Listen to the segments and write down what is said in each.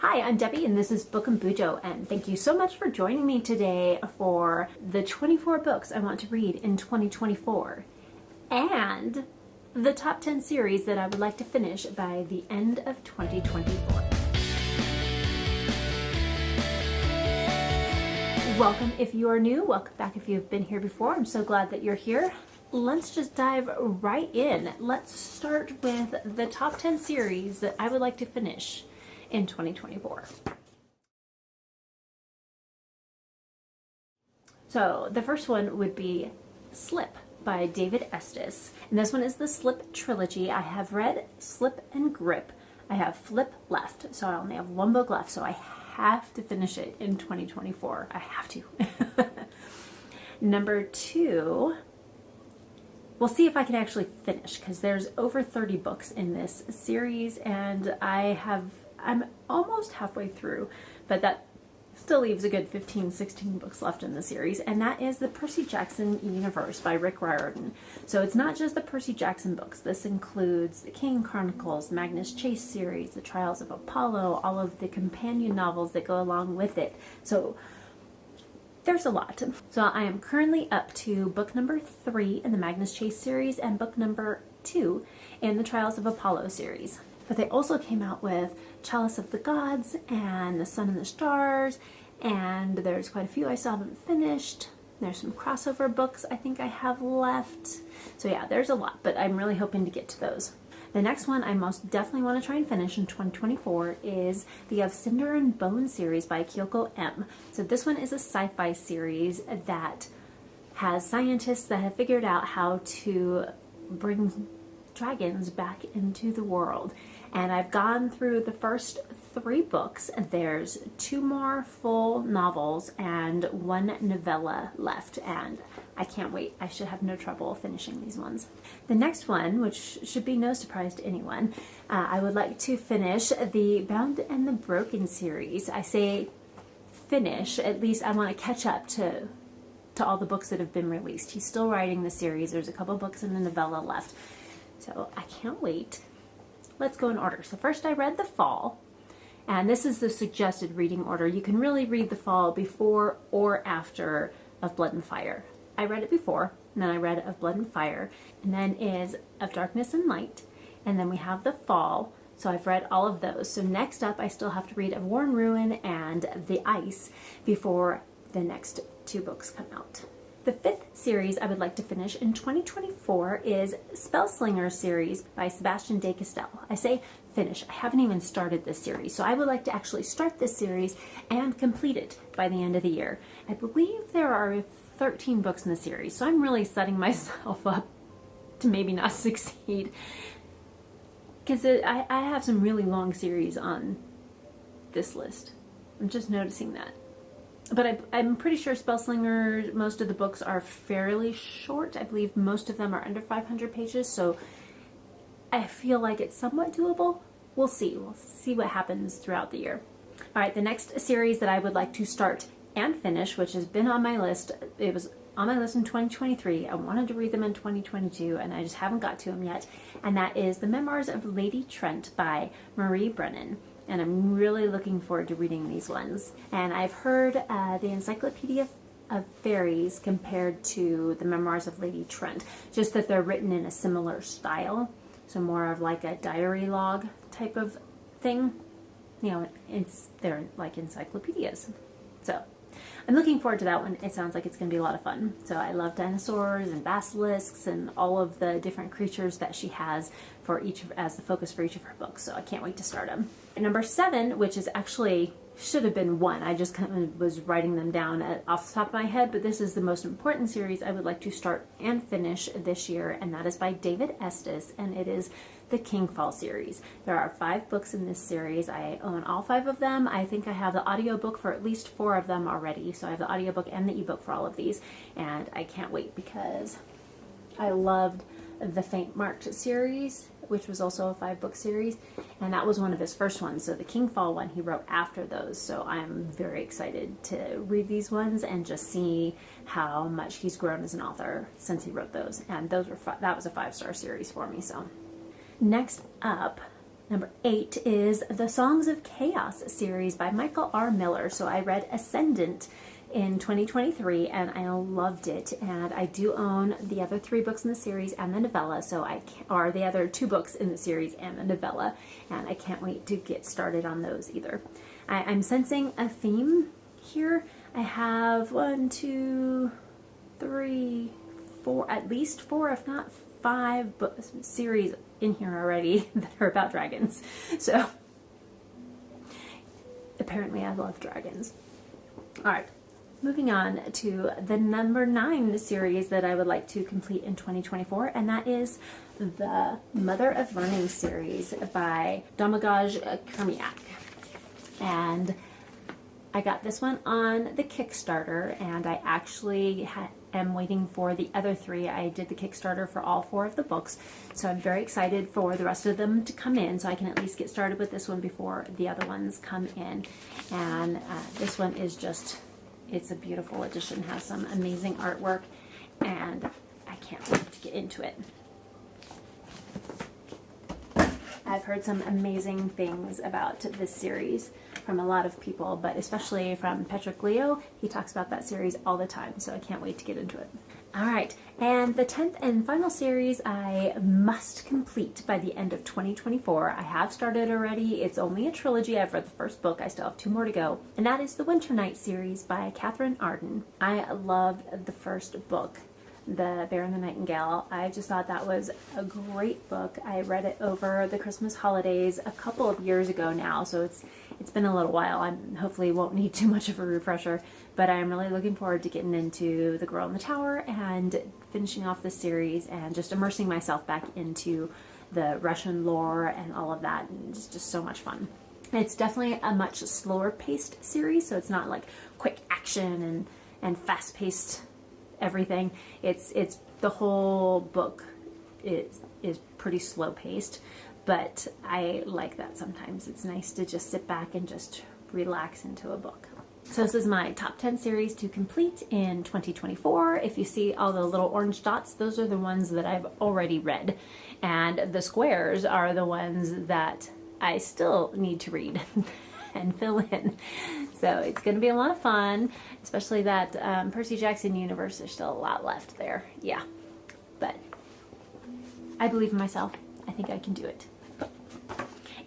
Hi, I'm Debbie and this is Book and Bujo, and thank you so much for joining me today for the 24 books I want to read in 2024 and the top 10 series that I would like to finish by the end of 2024. Welcome if you are new, welcome back if you've been here before. I'm so glad that you're here. Let's just dive right in. Let's start with the top 10 series that I would like to finish in 2024. So the first one would be Slip by David Estes. And this one is the Slip trilogy. I have read Slip and Grip. I have Flip left, so I only have one book left, so I have to finish it in 2024. I have to. Number 2, we'll see if I can actually finish, because there's over 30 books in this series, and I'm almost halfway through, but that still leaves a good 15, 16 books left in the series, and that is the Percy Jackson universe by Rick Riordan. So it's not just the Percy Jackson books. This includes the King Chronicles, Magnus Chase series, the Trials of Apollo, all of the companion novels that go along with it. So there's a lot. So I am currently up to book number 3 in the Magnus Chase series and book number 2 in the Trials of Apollo series. But they also came out with Chalice of the Gods and The Sun and the Stars, and there's quite a few I still haven't finished. There's some crossover books I think I have left. So yeah, there's a lot, but I'm really hoping to get to those. The next one I most definitely want to try and finish in 2024 is the Of Cinder and Bone series by Kyoko M. So this one is a sci-fi series that has scientists that have figured out how to bring dragons back into the world. And I've gone through the first 3 books. There's 2 more full novels and 1 novella left, and I can't wait. I should have no trouble finishing these ones. The next one, which should be no surprise to anyone, I would like to finish the Bound and the Broken series. I say finish, at least I want to catch up to all the books that have been released. He's still writing the series. There's a couple books and a novella left. So I can't wait. Let's go in order. So first I read The Fall, and this is the suggested reading order. You can really read The Fall before or after Of Blood and Fire. I read it before, and then I read Of Blood and Fire, and then is Of Darkness and Light, and then we have The Fall. So I've read all of those. So next up I still have to read Of War and Ruin and The Ice before the next 2 books come out. The 5th series I would like to finish in 2024 is Spellslinger series by Sebastian de Castell. I say finish. I haven't even started this series, so I would like to actually start this series and complete it by the end of the year. I believe there are 13 books in the series, so I'm really setting myself up to maybe not succeed, because I have some really long series on this list. I'm just noticing that. But I'm pretty sure Spellslinger, most of the books are fairly short. I believe most of them are under 500 pages, so I feel like it's somewhat doable. We'll see. We'll see what happens throughout the year. All right, the next series that I would like to start and finish, which has been on my list, it was on my list in 2023. I wanted to read them in 2022, and I just haven't got to them yet, and that is The Memoirs of Lady Trent by Marie Brennan. And I'm really looking forward to reading these ones. And I've heard the Encyclopedia of Fairies compared to the Memoirs of Lady Trent, just that they're written in a similar style, so more of like a diary log type of thing. You know, they're like encyclopedias. So I'm looking forward to that one. It sounds like it's going to be a lot of fun. So I love dinosaurs and basilisks and all of the different creatures that she has for as the focus for each of her books. So I can't wait to start them. And number 7, which is actually should have been 1. I just kind of was writing them down off the top of my head, but this is the most important series I would like to start and finish this year, and that is by David Estes, and it is the Kingfall series. There are 5 books in this series. I own all 5 of them. I think I have the audiobook for at least 4 of them already, so I have the audiobook and the ebook for all of these, and I can't wait because I loved the Faint Marked series, which was also a 5-book series, and that was one of his first ones. So the Kingfall one he wrote after those, so I'm very excited to read these ones and just see how much he's grown as an author since he wrote those. And those were that was a 5-star series for me. So next up Number 8 is the Songs of Chaos series by Michael R. Miller. So I read Ascendant in 2023 and I loved it, and I do own the other 3 books in the series and the novella, or the other 2 books in the series and the novella, and I can't wait to get started on those either. I'm sensing a theme here. I have 1, 2, 3, 4, at least 4, if not 5 series in here already that are about dragons. So apparently I love dragons. All right, moving on to the number 9 series that I would like to complete in 2024, and that is the Mother of Learning series by Domagoj Kermiak. And I got this one on the Kickstarter, and I actually am waiting for the other 3. I did the Kickstarter for all 4 of the books, so I'm very excited for the rest of them to come in, so I can at least get started with this one before the other ones come in. And this one is just, it's a beautiful edition, has some amazing artwork, and I can't wait to get into it. I've heard some amazing things about this series from a lot of people, but especially from Patrick Leo. He talks about that series all the time, so I can't wait to get into it. All right, and the 10th and final series I must complete by the end of 2024. I have started already. It's only a trilogy. I've read the first book. I still have 2 more to go, and that is the Winter Night series by Catherine Arden. I loved the first book, The Bear and the Nightingale. I just thought that was a great book. I read it over the Christmas holidays a couple of years ago now, so it's been a little while. I hopefully won't need too much of a refresher, but I'm really looking forward to getting into The Girl in the Tower and finishing off this series and just immersing myself back into the Russian lore and all of that, and it's just so much fun. It's definitely a much slower paced series, so it's not like quick action and fast paced everything. It's the whole book is pretty slow paced, but I like that sometimes. It's nice to just sit back and just relax into a book. So this is my top 10 series to complete in 2024. If you see all the little orange dots, those are the ones that I've already read, and the squares are the ones that I still need to read and fill in. So it's going to be a lot of fun, especially that Percy Jackson universe. There's still a lot left there. Yeah, but I believe in myself. I think I can do it.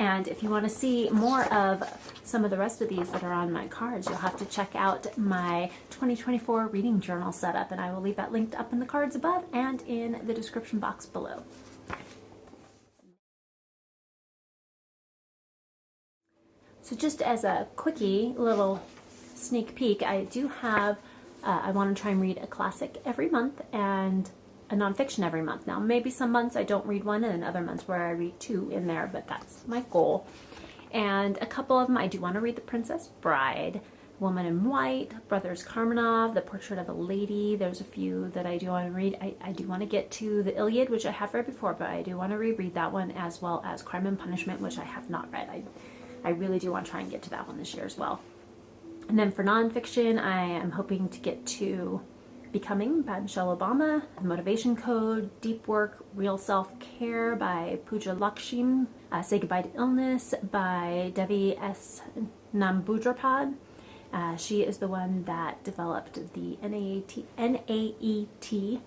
And if you want to see more of some of the rest of these that are on my cards, you'll have to check out my 2024 reading journal setup, and I will leave that linked up in the cards above and in the description box below. So just as a quickie little sneak peek, I do have, I want to try and read a classic every month and a nonfiction every month. Now, maybe some months I don't read one, and then other months where I read 2 in there, but that's my goal. And a couple of them, I do want to read The Princess Bride, Woman in White, Brothers Karamazov, The Portrait of a Lady. There's a few that I do want to read. I do want to get to the Iliad, which I have read before, but I do want to reread that one, as well as Crime and Punishment, which I have not read. I really do want to try and get to that one this year as well. And then for nonfiction, I am hoping to get to Becoming by Michelle Obama, Motivation Code, Deep Work, Real Self-Care by Pooja Lakshmi, Say Goodbye to Illness by Devi S. Namboodrapad. She is the one that developed the NAET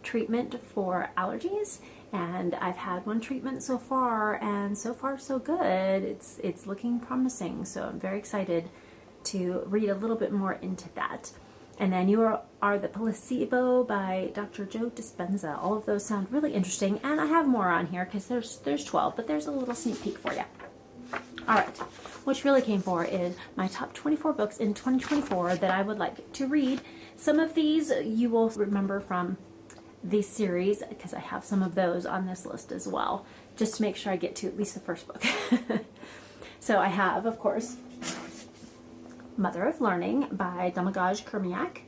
treatment for allergies, and I've had one treatment so far, and so far so good. It's looking promising, so I'm very excited to read a little bit more into that. And then You Are the Placebo by Dr. Joe Dispenza. All of those sound really interesting, and I have more on here because there's 12, but there's a little sneak peek for you. All right, what you really came for is my top 24 books in 2024 that I would like to read. Some of these you will remember from this series, because I have some of those on this list as well, just to make sure I get to at least the first book. So I have, of course, Mother of Learning by Domagoj Kermiak.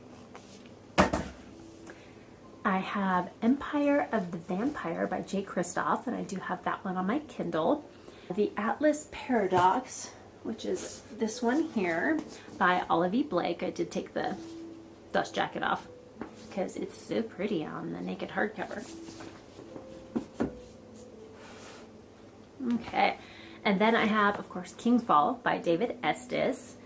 I have Empire of the Vampire by Jay Kristoff, and I do have that one on my Kindle. The Atlas Paradox, which is this one here, by Olivia Blake. I did take the dust jacket off because it's so pretty on the naked hardcover. Okay, And then I have, of course, Kingfall by David Estes.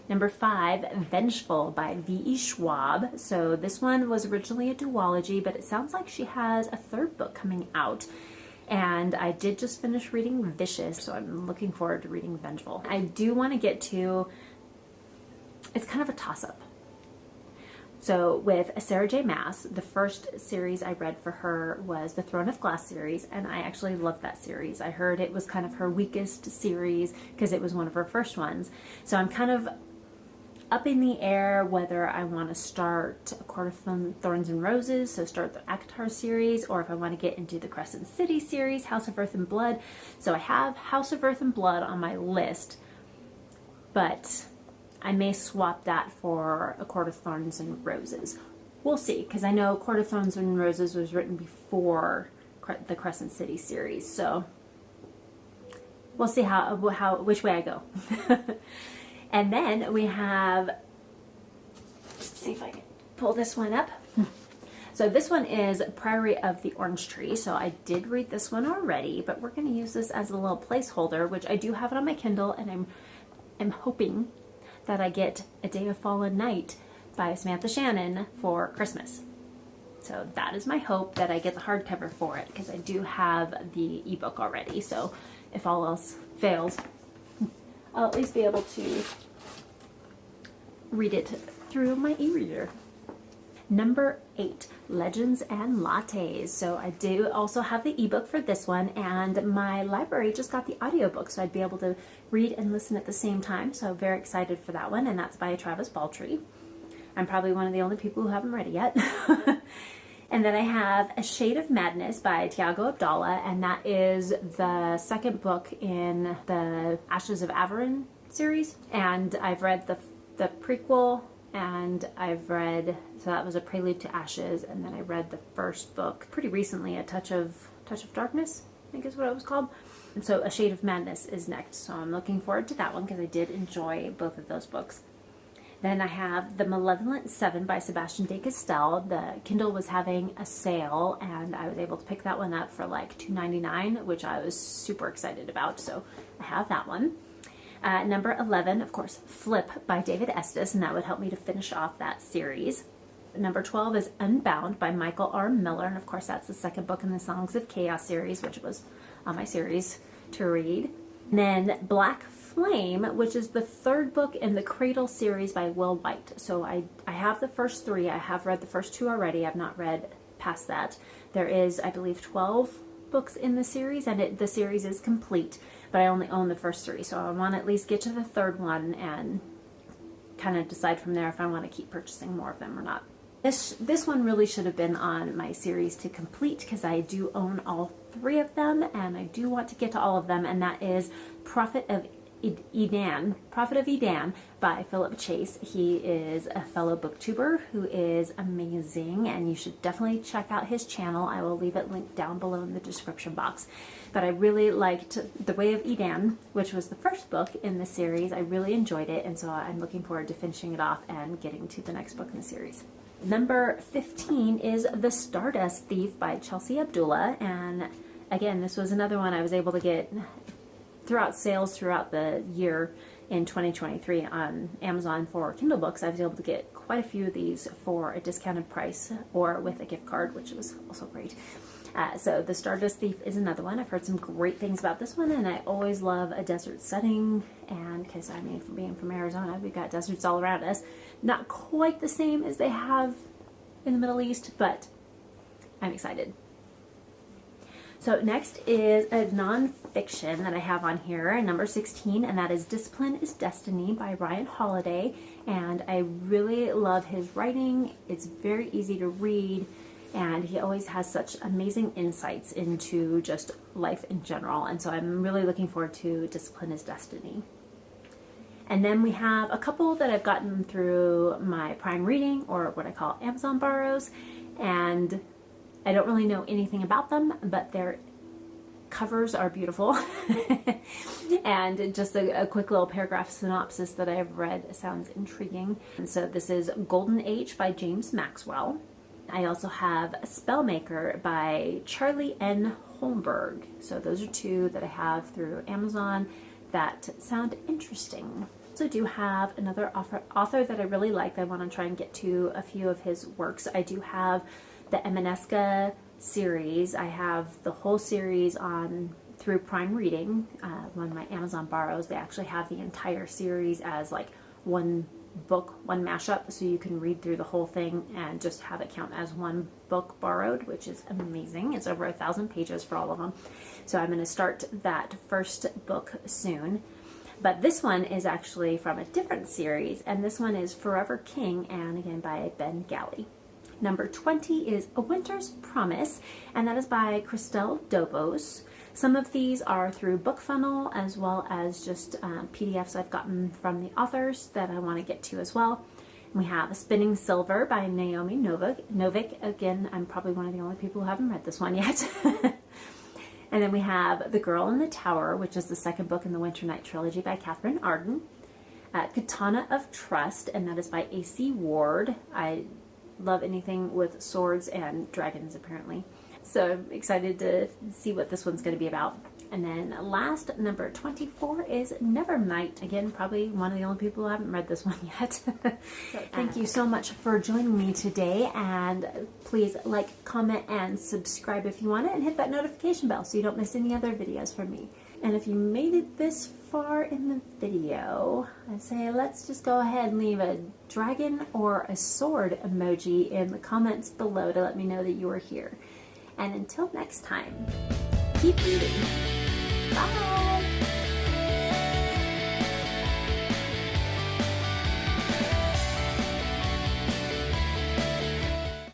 Number 5, Vengeful by V.E. Schwab. So this one was originally a duology, but it sounds like she has a third book coming out. And I did just finish reading Vicious, so I'm looking forward to reading Vengeful. I do want to get to, it's kind of a toss-up. So with Sarah J. Maas, the first series I read for her was the Throne of Glass series, and I actually loved that series. I heard it was kind of her weakest series because it was one of her first ones. So I'm kind of up in the air whether I want to start A Court of Thorns and Roses, so start the ACOTAR series, or if I want to get into the Crescent City series, House of Earth and Blood. So I have House of Earth and Blood on my list, but I may swap that for A Court of Thorns and Roses. We'll see, because I know Court of Thorns and Roses was written before the Crescent City series, so we'll see which way I go. And then we have, let's see if I can pull this one up. So this one is Priory of the Orange Tree. So I did read this one already, but we're going to use this as a little placeholder, which I do have it on my Kindle, and I'm hoping that I get A Day of Fallen Night by Samantha Shannon for Christmas. So that is my hope, that I get the hardcover for it, because I do have the ebook already. So if all else fails, I'll at least be able to read it through my e-reader. Number 8, Legends and Lattes. So I do also have the ebook for this one, and my library just got the audiobook, so I'd be able to read and listen at the same time. So I'm very excited for that one, and that's by Travis Baltree. I'm probably one of the only people who haven't read it yet. And then I have A Shade of Madness by Tiago Abdallah, and that is the second book in the Ashes of Averin series. And I've read the prequel, and I've read, so that was A Prelude to Ashes, and then I read the first book pretty recently, A Touch of Darkness, I think is what it was called. And so A Shade of Madness is next, so I'm looking forward to that one because I did enjoy both of those books. Then I have The Malevolent Seven by Sebastian de Castell. The Kindle was having a sale, and I was able to pick that one up for like $2.99, which I was super excited about. So I have that one. Number 11, of course, Flip by David Estes, and that would help me to finish off that series. Number 12 is Unbound by Michael R. Miller, and of course that's the second book in the Songs of Chaos series, which was on my series to read. And then Black Flame, which is the third book in the Cradle series by Will White. So I have the first 3. I have read the first 2 already. I've not read past that. There is, I believe, 12 books in the series, and the series is complete, but I only own the first 3. So I want to at least get to the third one and kind of decide from there if I want to keep purchasing more of them or not. This one really should have been on my series to complete, because I do own all 3 of them, and I do want to get to all of them, and that is Prophet of Edan by Philip Chase. He is a fellow booktuber who is amazing, and you should definitely check out his channel. I will leave it linked down below in the description box. But I really liked The Way of Edan, which was the first book in the series. I really enjoyed it, and so I'm looking forward to finishing it off and getting to the next book in the series. Number 15 is The Stardust Thief by Chelsea Abdullah, and again, this was another one I was able to get throughout sales throughout the year in 2023 on Amazon for Kindle books. I was able to get quite a few of these for a discounted price or with a gift card, which was also great. So The Stardust Thief is another one. I've heard some great things about this one, and I always love a desert setting, and because I mean, from being from Arizona, we've got deserts all around us. Not quite the same as they have in the Middle East, but I'm excited. So next is a nonfiction that I have on here, number 16, and that is Discipline is Destiny by Ryan Holiday. And I really love his writing. It's very easy to read, and he always has such amazing insights into just life in general. And so I'm really looking forward to Discipline is Destiny. And then we have a couple that I've gotten through my Prime Reading, or what I call Amazon borrows, and I don't really know anything about them, but their covers are beautiful. And just a quick little paragraph synopsis that I've read sounds intriguing. And so this is Golden Age by James Maxwell. I also have Spellmaker by Charlie N. Holmberg. So those are two that I have through Amazon that sound interesting. Also do have another author that I really like. I want to try and get to a few of his works. I do have the Emaneska series. I have the whole series on through Prime Reading. When my Amazon borrows, they actually have the entire series as like one book, one mashup, so you can read through the whole thing and just have it count as one book borrowed, which is amazing. It's over 1,000 pages for all of them. So I'm going to start that first book soon. But this one is actually from a different series, and this one is Forever King, and again by Ben Galley. Number 20 is A Winter's Promise, and that is by Christelle Dobos. Some of these are through BookFunnel, as well as just PDFs I've gotten from the authors that I want to get to as well. We have Spinning Silver by Naomi Novik. Again, I'm probably one of the only people who haven't read this one yet. And then we have The Girl in the Tower, which is the second book in the Winter Night trilogy by Catherine Arden. Katana of Trust, and that is by A.C. Ward. I love anything with swords and dragons, apparently. So I'm excited to see what this one's going to be about. And then last, number 24 is Nevernight. Again, probably one of the only people who haven't read this one yet. So thank you so much for joining me today. And please like, comment, and subscribe if you want it. And hit that notification bell so you don't miss any other videos from me. And if you made it this far in the video, I say let's just go ahead and leave a dragon or a sword emoji in the comments below to let me know that you are here. And until next time, keep reading. Bye!